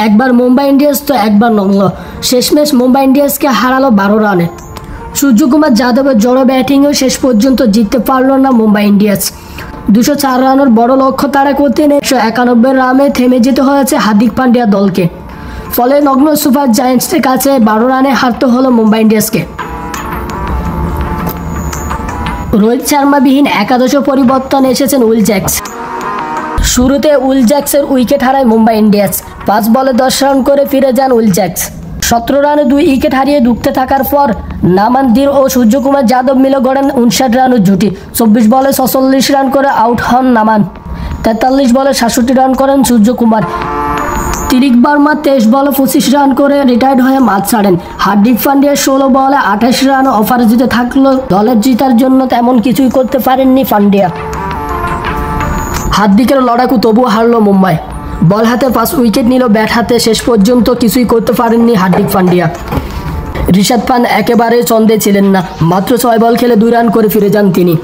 একবার মুম্বাই ইন্ডিয়ান্স তো একবার নগ্ন। শেষমেশ মুম্বাই ইন্ডিয়ান্সকে হারালো 12 রানে। সূর্যকুমার যাদবের জড়ো ব্যাটিংয়েও শেষ পর্যন্ত জিততে পারল না মুম্বাই ইন্ডিয়ান্স। 204 রানের বড় লক্ষ্য তাড়া করতে 191 রানে থেমে যেতে হয়েছে হার্দিক পান্ডিয়া দলকে। ফলে নগ্ন সুপার জায়ান্টসের কাছে 12 রানে হারতে হলো মুম্বাই ইন্ডিয়ান্সকে। রোহিত শর্মাবিহীন একাদশে পরিবর্তন এসেছেন উইল জ্যাক্স। শুরুতে উইল জ্যাক্সের উইকেট হারায় মুম্বাই ইন্ডিয়ান্স। 5 বলে 10 রান করে ফিরে যান উইল জ্যাক্স। 17 রানে 2 উইকেট হারিয়ে ঢুকতে থাকার পর নামানদীর ও সূর্যকুমার যাদব মিলে গড়েন 59 রানের জুটি। 24 বলে 46 রান করে আউট হন নামান। 43 বলে 67 রান করেন সূর্যকুমার। তিরিক বার্মা 23 বলে 25 রান করে রিটায়ার্ড হয়ে মাঠ ছাড়েন। হার্দিক পান্ডিয়া 16 বলে 28 রান অপরাজিত থাকলো। দলের জিতার জন্য তেমন কিছুই করতে পারেননি পান্ডিয়া। হার্দিকের লড়াকু তবুও হারল মুম্বাই। বল হাতে 5 উইকেট নিল, ব্যাট হাতে শেষ পর্যন্ত কিছুই করতে পারেননি হার্দিক পান্ডিয়া। ঋষভ পান্ট একেবারে ছন্দে ছিলেন না। মাত্র 6 বল খেলে 2 রান করে ফিরে যান তিনি।